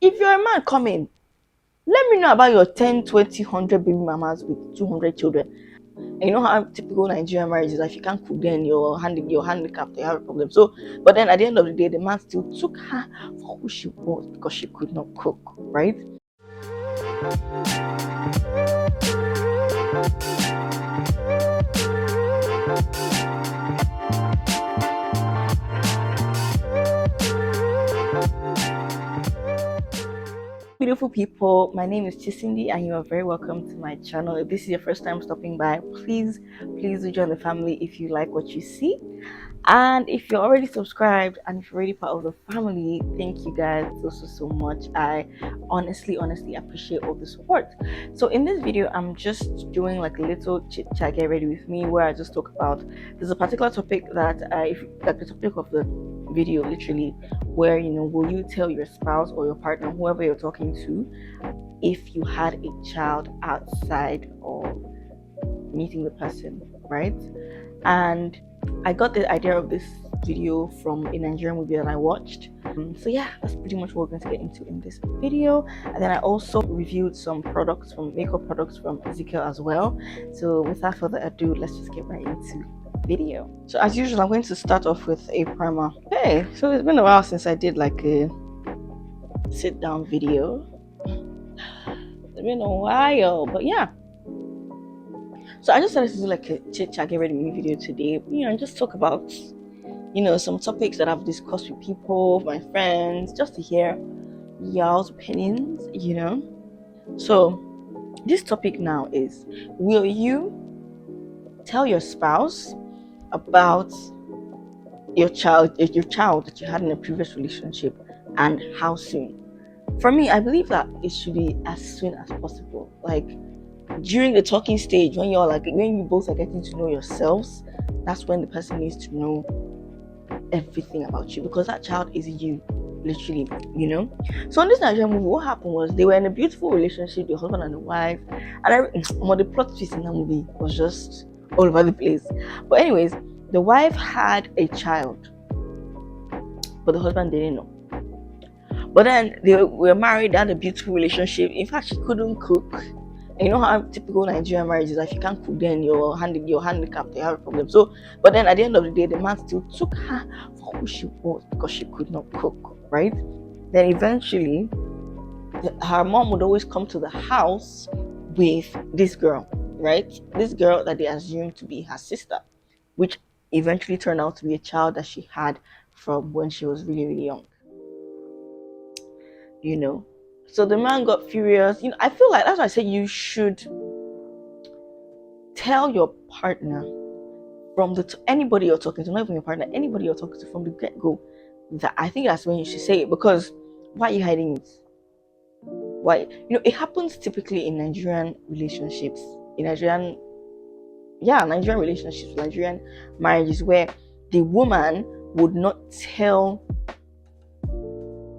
If you're a man coming, let me know about your 10, 20, 100 baby mamas with 200 children. And you know how typical Nigerian marriage is, like if you can't cook, then you're handicapped, you have a problem. So, but then at the end of the day, the man still took her for who she was because she could not cook, right? Beautiful people, my name is Chisindi and you are very welcome to my channel. If this is your first time stopping by, please do join the family if you like what you see. And if you're already subscribed and if you're already part of the family, thank you guys so much. I honestly appreciate all the support. So in this video, I'm just doing like a little chit chat, get ready with me, where I just talk about, there's a particular topic that the topic of the video literally, where will you tell your spouse or your partner, whoever you're talking to, if you had a child outside of meeting the person, right? And I got the idea of this video from a Nigerian movie that I watched. So yeah, that's pretty much what we're going to get into in this video. And then I also reviewed some products, from makeup products from Zikel as well. So without further ado, let's just get right into the video. So as usual, I'm going to start off with a primer. Hey, so it's been a while since I did like a sit down video. It's been a while, but yeah. So I just decided to do like a chit chat, get ready with me video today, and just talk about, some topics that I've discussed with people, my friends, just to hear y'all's opinions, So this topic now is, will you tell your spouse about your child that you had in a previous relationship, and how soon? For me, I believe that it should be as soon as possible. Like, during the talking stage, when you both are getting to know yourselves, that's when the person needs to know everything about you, because that child is you, literally, So in this Nigerian movie, what happened was they were in a beautiful relationship, the husband and the wife, and the plot twist in that movie was just all over the place. But anyways, the wife had a child, but the husband didn't know. But then they were married, they had a beautiful relationship. In fact, she couldn't cook. And you know how typical Nigerian marriage is, like if you can't cook, then you're handicapped, you have a problem. So, but then at the end of the day, the man still took her for who she was because she could not cook, right? Then eventually, her mom would always come to the house with this girl, right? This girl that they assumed to be her sister, which eventually turned out to be a child that she had from when she was really young. So the man got furious. I feel like that's why I say you should tell your partner from anybody you're talking to, not even your partner, anybody you're talking to from the get-go. That I think that's when you should say it, because why are you hiding it? Why? It happens typically in Nigerian relationships, Nigerian relationships, Nigerian marriages, where the woman would not tell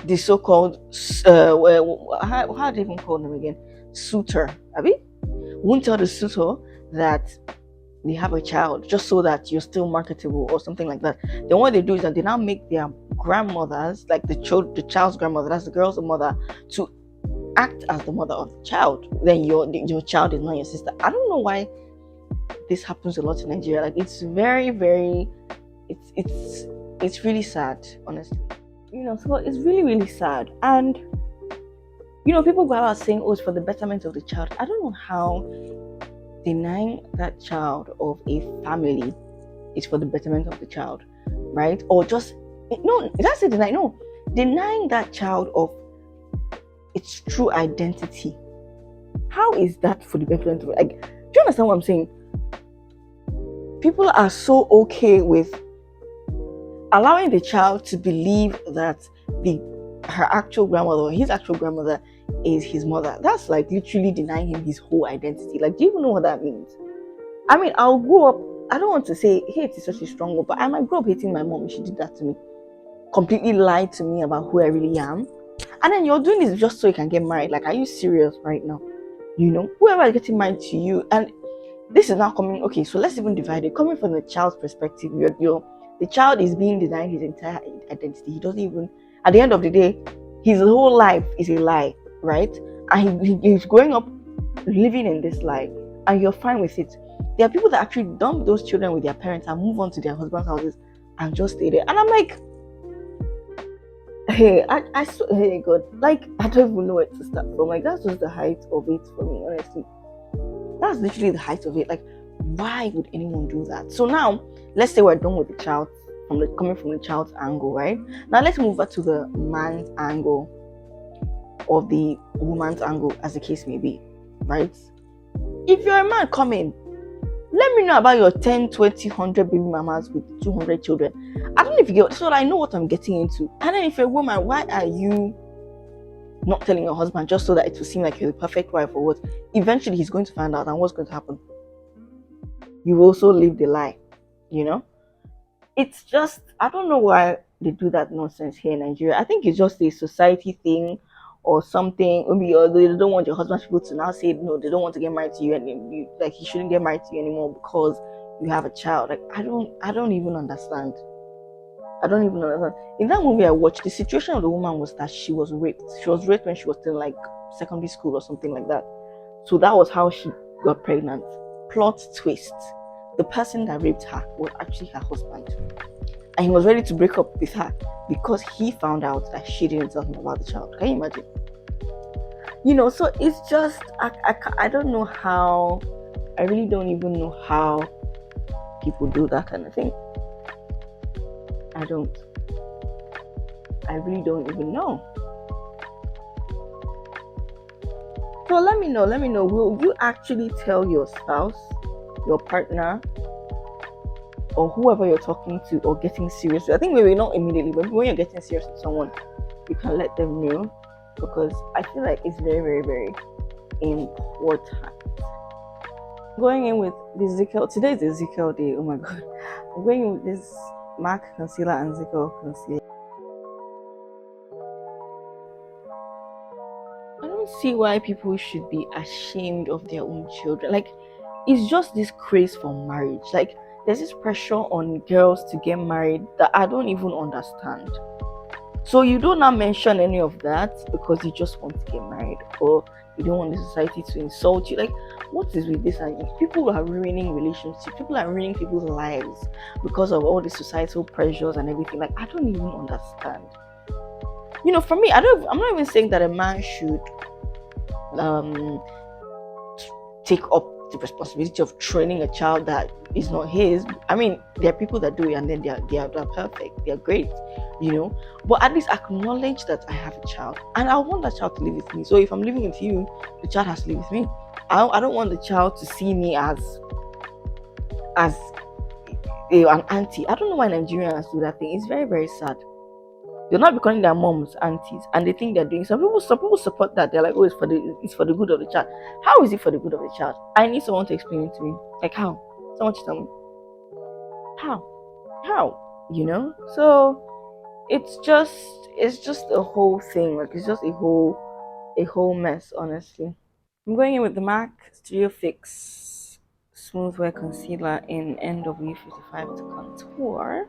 the so-called how do they even call them again? Suitor. Won't tell the suitor that they have a child, just so that you're still marketable or something like that. Then what they do is that they now make their grandmothers, like the child's grandmother, that's the girl's mother, to act as the mother of the child. Then your child is not your sister. I don't know why this happens a lot in Nigeria. Like, it's very, very, it's really sad, honestly. So it's really, really sad. And people go out saying, oh, it's for the betterment of the child. I don't know how denying that child of a family is for the betterment of the child, right? Or just, no, that's a deny. No, denying that child of its true identity. How is that for the betterment of, like, do you understand what I'm saying? People are so okay with allowing the child to believe that her actual grandmother or his actual grandmother is his mother. That's like literally denying him his whole identity. Like, do you even know what that means? I mean, I'll grow up, I don't want to say hate is such a strong word, but I might grow up hating my mom if she did that to me. Completely lied to me about who I really am. And then you're doing this just so you can get married. Like, are you serious right now? Whoever is getting married to you, and this is now coming, okay, so let's even divide it. Coming from the child's perspective, the child is being denied his entire identity. He doesn't even, at the end of the day, His whole life is a lie, right? And he's growing up living in this lie, and you're fine with it. There are people that actually dump those children with their parents and move on to their husbands' houses and just stay there. And I'm like, hey, hey God, like I don't even know where to start from. Like that's just the height of it for me, honestly. That's literally the height of it. Like, why would anyone do that? So now, let's say we're done with the child coming from the child's angle, right? Now let's move over to the man's angle or the woman's angle, as the case may be, right? If you're a man coming, let me know about your 10, 20, 100 baby mamas with 200 children. I don't know if you get, so I know what I'm getting into. And then if you're a woman, why are you not telling your husband just so that it will seem like you're the perfect wife or what? Eventually he's going to find out, and what's going to happen? You will also live the lie, you know? It's just, I don't know why they do that nonsense here in Nigeria. I think it's just a society thing or something. Maybe they don't want your husband's people to now say no, they don't want to get married to you, and like he shouldn't get married to you anymore because you have a child. Like I don't even understand. I don't even understand. In that movie I watched, the situation of the woman was that she was raped. She was raped when she was still like secondary school or something like that. So that was how she got pregnant. Plot twist. The person that raped her was actually her husband. And he was ready to break up with her because he found out that she didn't tell him about the child. Can you imagine? You know, so it's just, I don't know how, I really don't even know how people do that kind of thing. I really don't even know. So let me know, will you actually tell your spouse, your partner, or whoever you're talking to or getting serious with? I think maybe not immediately, but when you're getting serious with someone, you can let them know, because I feel like it's very, very, very important. Going in with the Zikel, today is the Zikel day, oh my god. I'm going in with this MAC concealer and Zikel concealer. I don't see why people should be ashamed of their own children. Like, it's just this craze for marriage. Like, there's this pressure on girls to get married that I don't even understand. So you don't now mention any of that because you just want to get married, or you don't want the society to insult you. Like, what is with this? And people are ruining relationships. People are ruining people's lives because of all the societal pressures and everything. Like, I don't even understand. You know, for me, I'm not even saying that a man should take up the responsibility of training a child that is not his. I mean, there are people that do it and then they're perfect, they're great, you know. But at least acknowledge that I have a child and I want that child to live with me. So if I'm living with you, the child has to live with me. I don't want the child to see me as an auntie. I don't know why Nigerians do that thing. It's very, very sad. They're not becoming their moms, aunties, and they think they're doing. Some people support that. They're like, oh, it's for the good of the child. How is it for the good of the child? I need someone to explain it to me. Like how? Someone to tell me. How? You know? So it's just a whole thing. Like it's just a whole mess, honestly. I'm going in with the MAC Studio Fix Smooth Wear Concealer in NW55 to contour.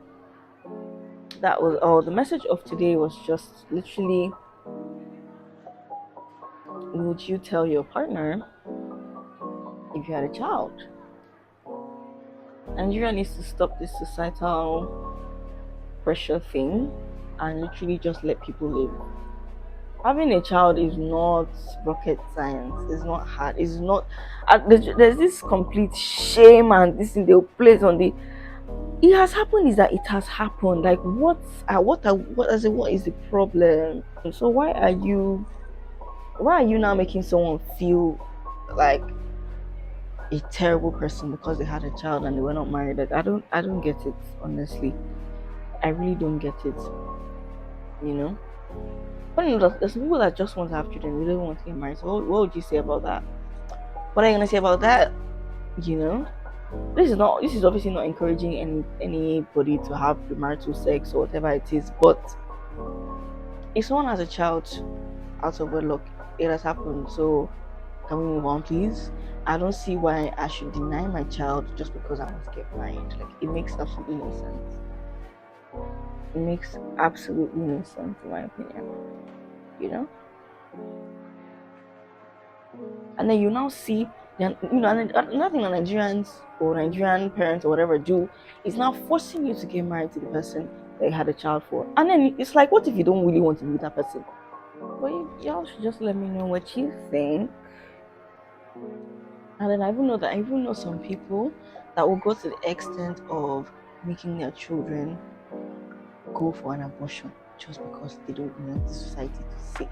That was all. The message of today was just literally, would you tell your partner if you had a child? Nigeria needs to stop this societal pressure thing and literally just let people live. Having a child is not rocket science. It's not hard. It's not. There's this complete shame and this thing they'll place on the. It has happened is that it has happened. Like what is the problem? So why are you now making someone feel like a terrible person because they had a child and they were not married? Like I don't get it, honestly. I really don't get it. You know? But you know, there's people that just want to have children, they don't want to get married. So what would you say about that? What are you gonna say about that? You know? This is obviously not encouraging anybody to have premarital sex or whatever it is, but if someone has a child out of wedlock, it has happened. So can we move on, please? I don't see why I should deny my child just because I want to get married. Like it makes absolutely no sense. It makes absolutely no sense in my opinion. you know. And then you now see, and another thing that Nigerians or Nigerian parents or whatever do is now forcing you to get married to the person that you had a child for. And then it's like, what if you don't really want to be with that person? Well, y'all should just let me know what you think. And then I even know some people that will go to the extent of making their children go for an abortion just because they don't want the society to see.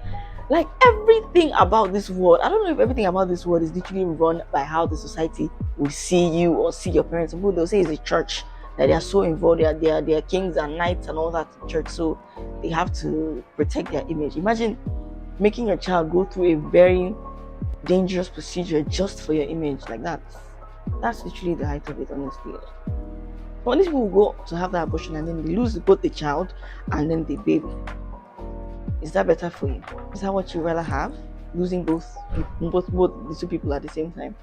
Like, everything about this world, I don't know if everything about this world is literally run by how the society will see you or see your parents. People, they'll say it's a church, that they are so involved, they are kings and knights and all that in church, so they have to protect their image. Imagine making your child go through a very dangerous procedure just for your image. Like that's literally the height of it, honestly. When these people go to have that abortion and then they lose both the child and then the baby, is that better for you? Is that what you rather have? Losing both the two people at the same time?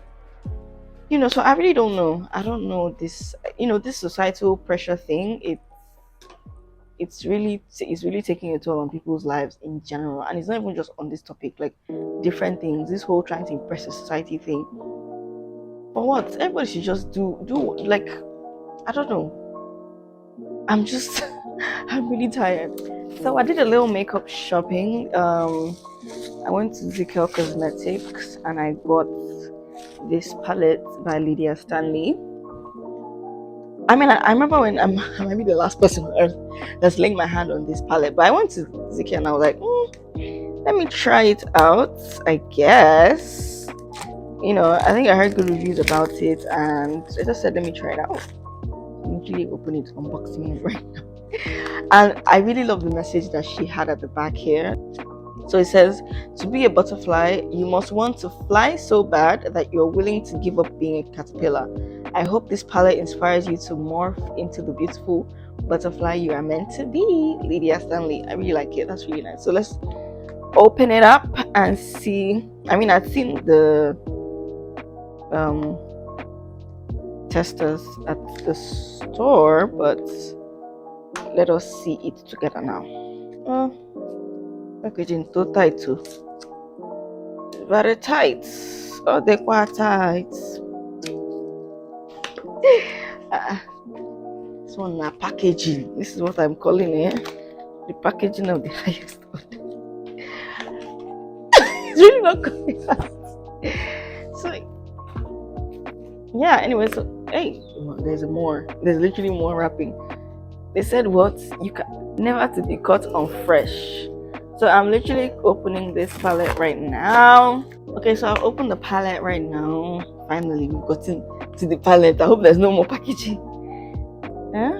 So I really don't know. I don't know this. This societal pressure thing. It's really taking a toll on people's lives in general, and it's not even just on this topic. Like, different things. This whole trying to impress the society thing. But what? Everybody should just do like, I don't know. I'm really tired. So I did a little makeup shopping. I went to Zikel Cosmetics and I got this palette by Lydia Stanley. I mean, I remember when I might be the last person on earth that's laying my hand on this palette, but I went to Zikel and I was like, let me try it out, I guess. I think I heard good reviews about it and I just said, let me try it out. I'm actually opening it, unboxing it right now. And I really love the message that she had at the back here. So it says, to be a butterfly, you must want to fly so bad that you're willing to give up being a caterpillar. I hope this palette inspires you to morph into the beautiful butterfly you are meant to be. Lydia Stanley. I really like it. That's really nice. So let's open it up and see. I mean, I've seen the testers at the store, but let us see it together now. Packaging too tight too. Very tight. Oh, they're quite tight. This one now packaging. This is what I'm calling it. The packaging of the highest order. It's really not coming out. So yeah, anyway, so hey, there's more. There's literally more wrapping. They said what? You can never to be caught on fresh. So I'm literally opening this palette right now. Okay, so I've opened the palette right now. Finally, we've gotten to the palette. I hope there's no more packaging. Huh?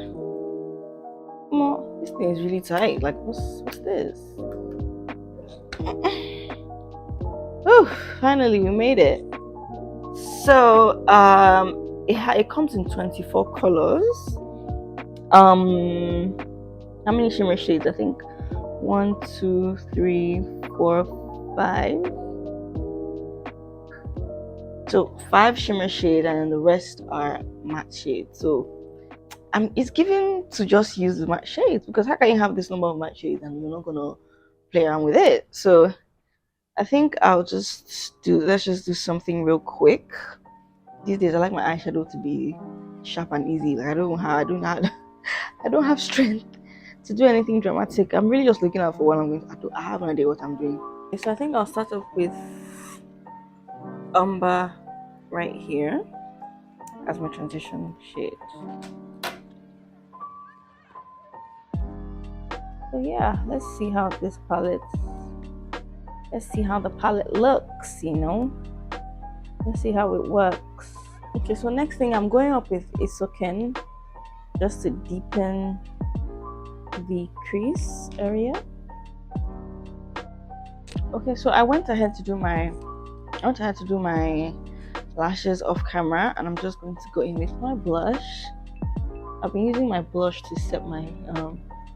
This thing is really tight. Like, what's this? Oh, finally we made it. So it comes in 24 colors. How many shimmer shades? I think 1, 2, 3, 4, 5. So 5 shimmer shades and then the rest are matte shades. So it's given to just use the matte shades, because how can you have this number of matte shades and you're not gonna play around with it? So I think let's just do something real quick. These days I like my eyeshadow to be sharp and easy. Like, I don't have strength to do anything dramatic. I'm really just looking out for what I'm going to do. I have no idea what I'm doing. So I think I'll start off with umber right here as my transition shade. So yeah, let's see how the palette looks, Let's see how it works. Okay, so next thing I'm going up with Isoken, just to deepen the crease area. Okay, so I went ahead to do my lashes off camera, and I'm just going to go in with my blush. I've been using my blush to set my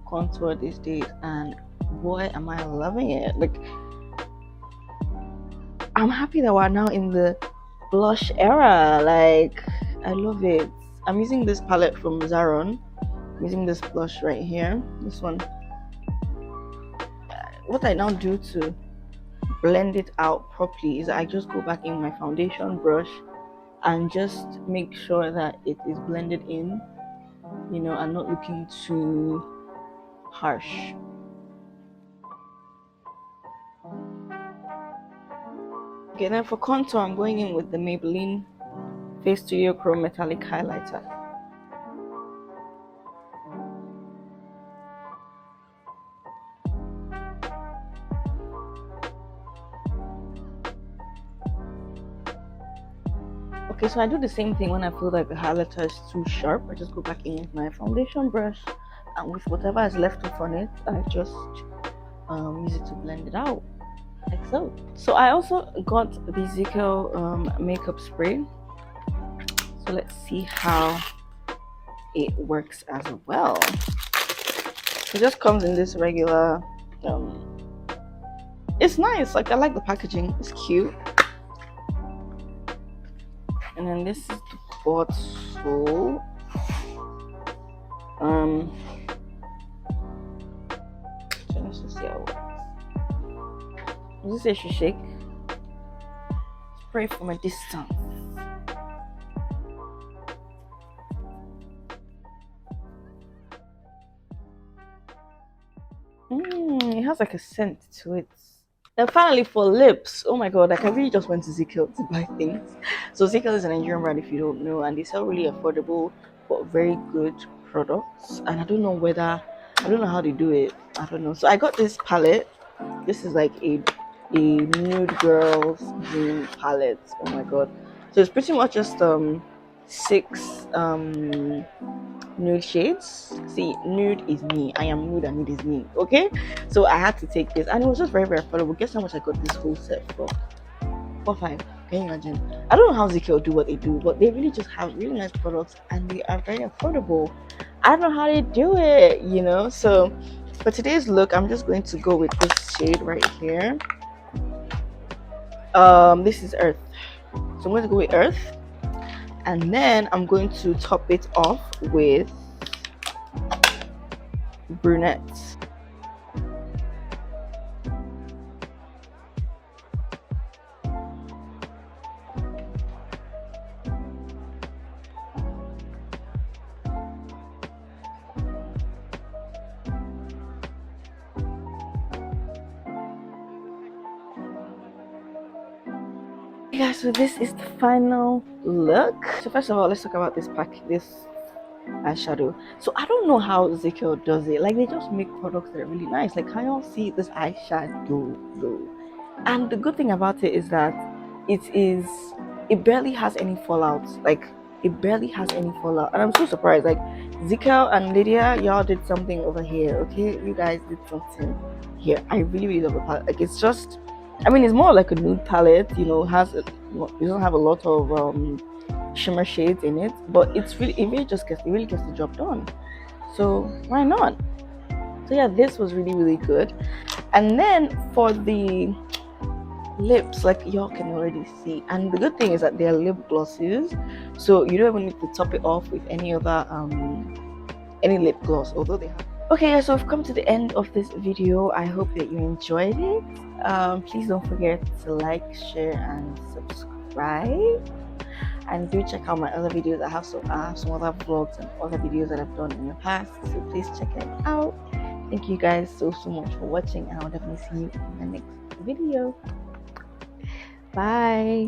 contour these days, and boy am I loving it. Like, I'm happy that we're now in the blush era. Like, I love it. I'm using this palette from Zaron. I'm using this blush right here, this one. what I now do to blend it out properly is I just go back in my foundation brush and just make sure that it is blended in, and not looking too harsh. Okay, then for contour, I'm going in with the Maybelline Face Studio Chrome Metallic Highlighter. Okay, so I do the same thing when I feel like the highlighter is too sharp. I just go back in with my foundation brush, and with whatever is left off on it, I just use it to blend it out, like so. So I also got the Zikel makeup spray. So let's see how it works as well. It just comes in this regular. It's nice. Like, I like the packaging. It's cute. And then this is the bottle. So let's just see how it works. Does it say she shake? Spray from a distance. It has like a scent to it. And finally, for lips, oh my god, like I really just went to Zikel to buy things. So Zikel is a Nigerian brand, if you don't know, and they sell really affordable but very good products. And I don't know how they do it. I don't know. So I got this palette. This is like a nude girls green palette. Oh my god. So it's pretty much just 6 nude shades. See, nude is me. I am nude and nude is me. Okay, so I had to take this, and it was just very, very affordable. Guess how much I got this whole set for? 4.5. Can you imagine? I don't know how Zikel do what they do, but they really just have really nice products, and they are very affordable. I don't know how they do it, So for today's look, I'm just going to go with this shade right here. This is Earth, so I'm going to go with Earth. And then I'm going to top it off with brunette. Yeah, so this is the final look. So first of all, let's talk about this eyeshadow. So I don't know how Zikel does it. Like, they just make products that are really nice. Like, can y'all see this eyeshadow though? And the good thing about it is that it barely has any fallout. Like, it barely has any fallout, and I'm so surprised. Like, Zikel and Lydia, y'all did something over here. Okay, you guys did something here. I really, really love the palette. Like, it's just, I mean, it's more like a nude palette, it doesn't have a lot of shimmer shades in it, but it really gets the job done. So why not? So yeah, this was really, really good. And then for the lips, like y'all can already see, and the good thing is that they're lip glosses, so you don't even need to top it off with any other any lip gloss, although they have. Okay, so we've come to the end of this video. I hope that you enjoyed it. Please don't forget to like, share, and subscribe. And do check out my other videos. I have some other vlogs and other videos that I've done in the past, so please check them out. Thank you guys so much for watching, and I'll definitely see you in the next video. Bye.